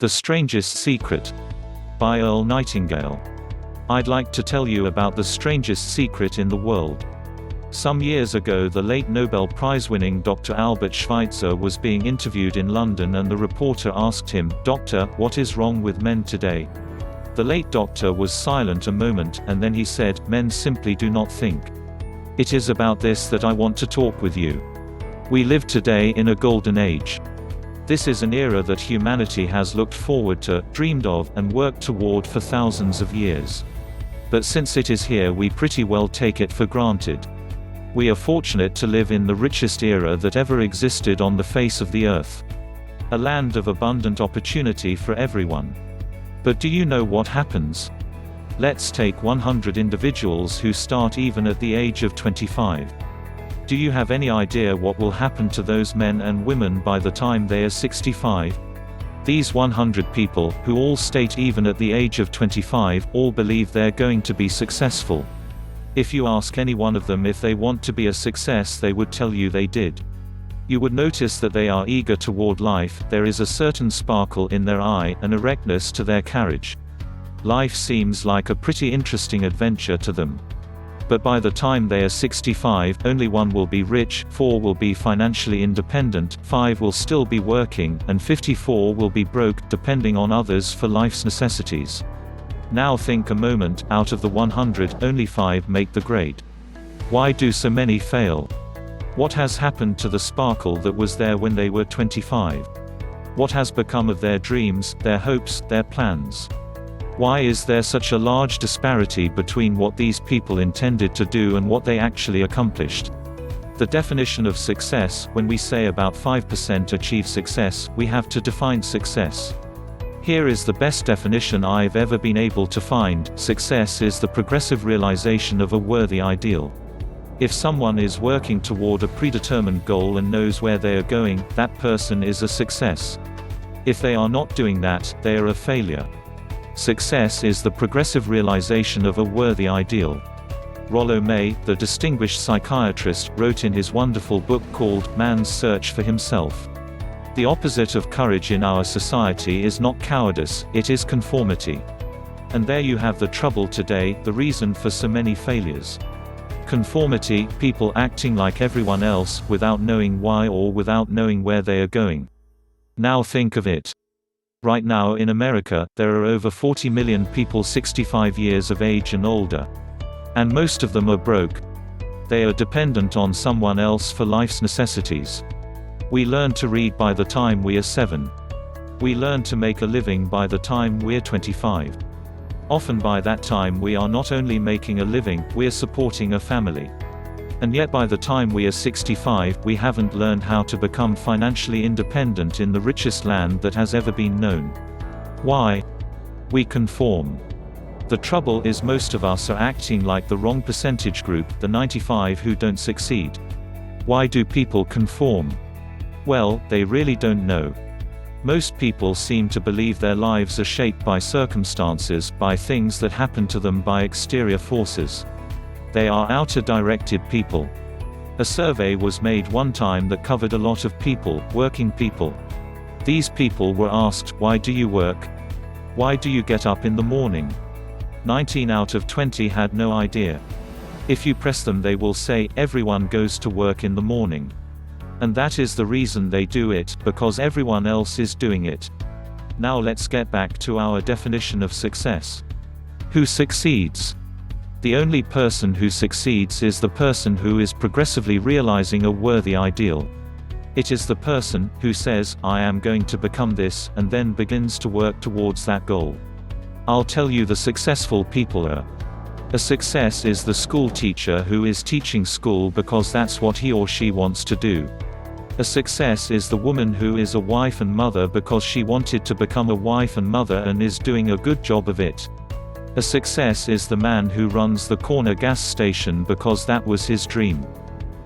The Strangest Secret by Earl Nightingale. I'd like to tell you about the strangest secret in the world. Some years ago, the late Nobel Prize-winning Dr. Albert Schweitzer was being interviewed in London, and the reporter asked him, "Doctor, what is wrong with men today?" The late doctor was silent a moment, and then he said, "Men simply do not think. It is about this that I want to talk with you. We live today in a golden age. This is an era that humanity has looked forward to, dreamed of, and worked toward for thousands of years. But since it is here, we pretty well take it for granted. We are fortunate to live in the richest era that ever existed on the face of the earth. A land of abundant opportunity for everyone. But do you know what happens? Let's take 100 individuals who start even at the age of 25. Do you have any idea what will happen to those men and women by the time they are 65? These 100 people, who all state even at the age of 25, all believe they're going to be successful. If you ask any one of them if they want to be a success, they would tell you they did. You would notice that they are eager toward life, there is a certain sparkle in their eye, an erectness to their carriage. Life seems like a pretty interesting adventure to them. But by the time they are 65, only 1 will be rich, 4 will be financially independent, 5 will still be working, and 54 will be broke, depending on others for life's necessities. Now think a moment, out of the 100, only 5 make the grade. Why do so many fail? What has happened to the sparkle that was there when they were 25? What has become of their dreams, their hopes, their plans? Why is there such a large disparity between what these people intended to do and what they actually accomplished? The definition of success: when we say about 5% achieve success, we have to define success. Here is the best definition I've ever been able to find: success is the progressive realization of a worthy ideal. If someone is working toward a predetermined goal and knows where they are going, that person is a success. If they are not doing that, they are a failure. Success is the progressive realization of a worthy ideal. Rollo May, the distinguished psychiatrist, wrote in his wonderful book called Man's Search for Himself. The opposite of courage in our society is not cowardice, it is conformity. And there you have the trouble today, the reason for so many failures. Conformity, people acting like everyone else, without knowing why or without knowing where they are going. Now think of it. Right now in America, there are over 40 million people 65 years of age and older. And most of them are broke. They are dependent on someone else for life's necessities. We learn to read by the time we are 7. We learn to make a living by the time we're 25. Often by that time we are not only making a living, we're supporting a family. And yet by the time we are 65, we haven't learned how to become financially independent in the richest land that has ever been known. Why? We conform. The trouble is, most of us are acting like the wrong percentage group, the 95 who don't succeed. Why do people conform? Well, they really don't know. Most people seem to believe their lives are shaped by circumstances, by things that happen to them by exterior forces. They are outer-directed people. A survey was made one time that covered a lot of people, working people. These people were asked, "Why do you work? Why do you get up in the morning?" 19 out of 20 had no idea. If you press them, they will say, "Everyone goes to work in the morning. And that is the reason they do it, because everyone else is doing it." Now let's get back to our definition of success. Who succeeds? The only person who succeeds is the person who is progressively realizing a worthy ideal. It is the person who says, "I am going to become this," and then begins to work towards that goal. I'll tell you the successful people are. A success is the school teacher who is teaching school because that's what he or she wants to do. A success is the woman who is a wife and mother because she wanted to become a wife and mother and is doing a good job of it. A success is the man who runs the corner gas station because that was his dream.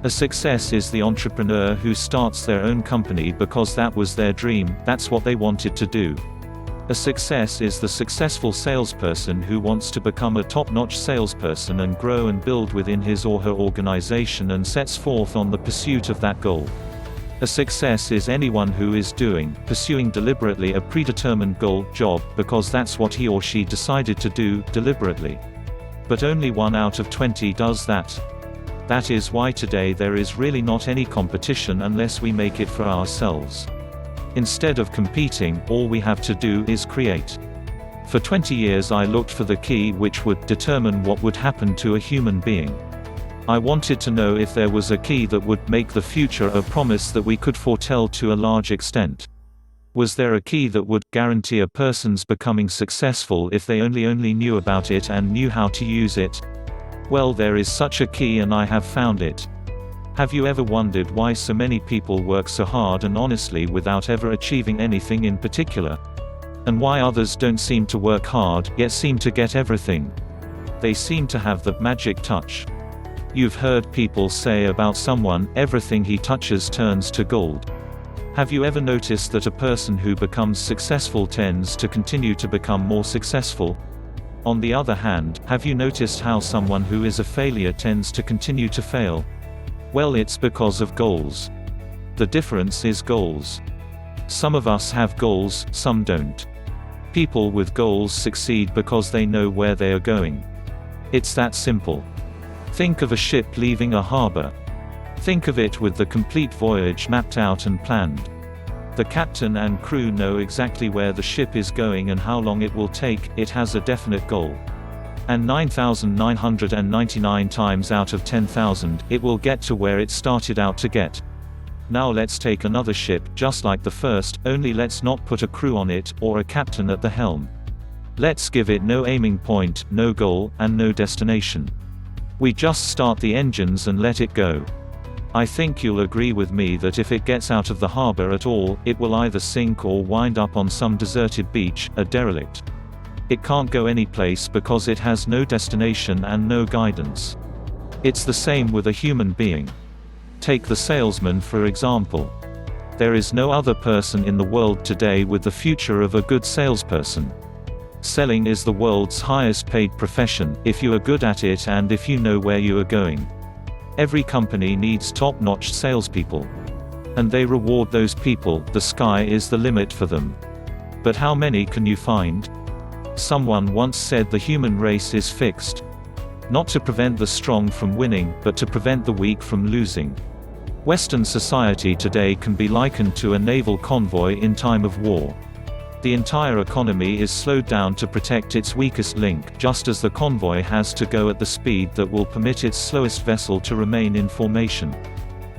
A success is the entrepreneur who starts their own company because that was their dream, that's what they wanted to do. A success is the successful salesperson who wants to become a top-notch salesperson and grow and build within his or her organization and sets forth on the pursuit of that goal. A success is anyone who is pursuing deliberately a predetermined goal, job, because that's what he or she decided to do, deliberately. But only 1 out of 20 does that. That is why today there is really not any competition unless we make it for ourselves. Instead of competing, all we have to do is create. For 20 years I looked for the key which would determine what would happen to a human being. I wanted to know if there was a key that would make the future a promise that we could foretell to a large extent. Was there a key that would guarantee a person's becoming successful if they only knew about it and knew how to use it? Well, there is such a key and I have found it. Have you ever wondered why so many people work so hard and honestly without ever achieving anything in particular? And why others don't seem to work hard, yet seem to get everything? They seem to have the magic touch. You've heard people say about someone, everything he touches turns to gold. Have you ever noticed that a person who becomes successful tends to continue to become more successful? On the other hand, have you noticed how someone who is a failure tends to continue to fail? Well, it's because of goals. The difference is goals. Some of us have goals, some don't. People with goals succeed because they know where they are going. It's that simple. Think of a ship leaving a harbor. Think of it with the complete voyage mapped out and planned. The captain and crew know exactly where the ship is going and how long it will take. It has a definite goal. And 9,999 times out of 10,000, it will get to where it started out to get. Now let's take another ship, just like the first, only let's not put a crew on it, or a captain at the helm. Let's give it no aiming point, no goal, and no destination. We just start the engines and let it go. I think you'll agree with me that if it gets out of the harbor at all, it will either sink or wind up on some deserted beach, a derelict. It can't go anyplace because it has no destination and no guidance. It's the same with a human being. Take the salesman for example. There is no other person in the world today with the future of a good salesperson. Selling is the world's highest paid profession, if you are good at it and if you know where you are going. Every company needs top-notch salespeople. And they reward those people, the sky is the limit for them. But how many can you find? Someone once said the human race is fixed. Not to prevent the strong from winning, but to prevent the weak from losing. Western society today can be likened to a naval convoy in time of war. The entire economy is slowed down to protect its weakest link, just as the convoy has to go at the speed that will permit its slowest vessel to remain in formation.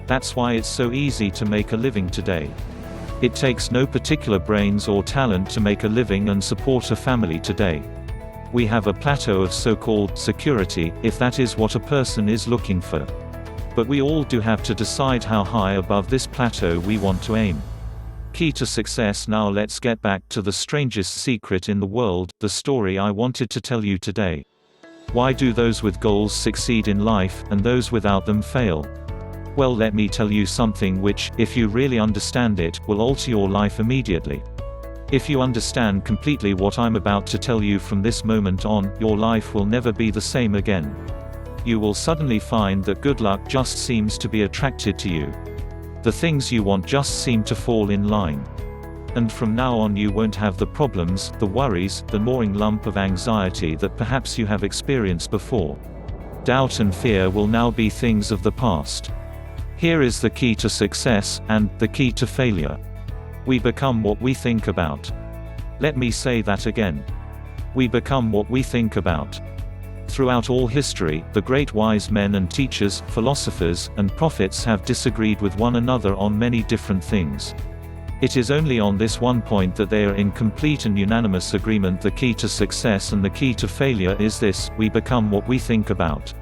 That's why it's so easy to make a living today. It takes no particular brains or talent to make a living and support a family today. We have a plateau of so-called security, if that is what a person is looking for. But we all do have to decide how high above this plateau we want to aim. Key to success. Now let's get back to the strangest secret in the world, the story I wanted to tell you today. Why do those with goals succeed in life, and those without them fail? Well, let me tell you something which, if you really understand it, will alter your life immediately. If you understand completely what I'm about to tell you from this moment on, your life will never be the same again. You will suddenly find that good luck just seems to be attracted to you. The things you want just seem to fall in line. And from now on you won't have the problems, the worries, the gnawing lump of anxiety that perhaps you have experienced before. Doubt and fear will now be things of the past. Here is the key to success, and the key to failure. We become what we think about. Let me say that again. We become what we think about. Throughout all history, the great wise men and teachers, philosophers, and prophets have disagreed with one another on many different things. It is only on this one point that they are in complete and unanimous agreement. The key to success and the key to failure is this: we become what we think about.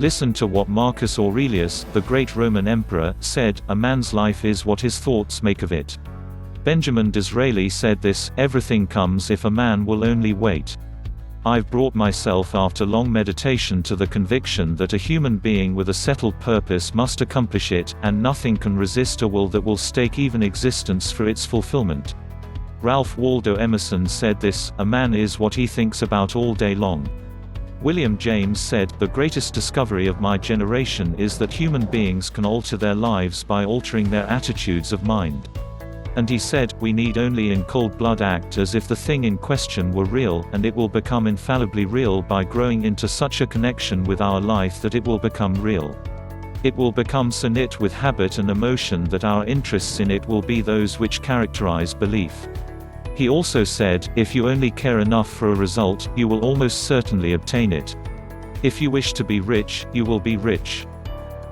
Listen to what Marcus Aurelius, the great Roman emperor, said: a man's life is what his thoughts make of it. Benjamin Disraeli said this: everything comes if a man will only wait. I've brought myself after long meditation to the conviction that a human being with a settled purpose must accomplish it, and nothing can resist a will that will stake even existence for its fulfillment. Ralph Waldo Emerson said this: a man is what he thinks about all day long. William James said, "The greatest discovery of my generation is that human beings can alter their lives by altering their attitudes of mind." And he said, "We need only in cold blood act as if the thing in question were real, and it will become infallibly real by growing into such a connection with our life that it will become real. It will become so knit with habit and emotion that our interests in it will be those which characterize belief." He also said, "If you only care enough for a result, you will almost certainly obtain it. If you wish to be rich, you will be rich.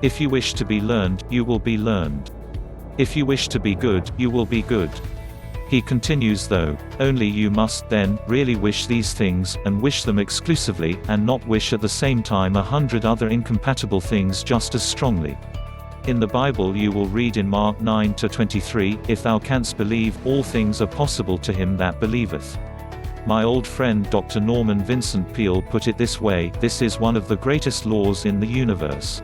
If you wish to be learned, you will be learned. If you wish to be good, you will be good." He continues though, "Only you must, then, really wish these things, and wish them exclusively, and not wish at the same time 100 other incompatible things just as strongly." In the Bible you will read in Mark 9-23, "If thou canst believe, all things are possible to him that believeth." My old friend Dr. Norman Vincent Peale put it this way, "This is one of the greatest laws in the universe.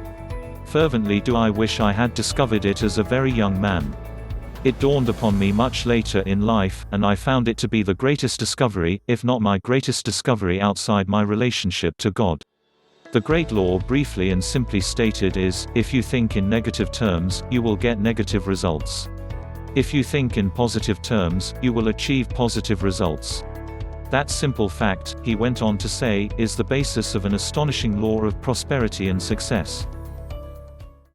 Fervently do I wish I had discovered it as a very young man. It dawned upon me much later in life, and I found it to be the greatest discovery, if not my greatest discovery outside my relationship to God." The great law, briefly and simply stated, is, if you think in negative terms, you will get negative results. If you think in positive terms, you will achieve positive results. That simple fact, he went on to say, is the basis of an astonishing law of prosperity and success.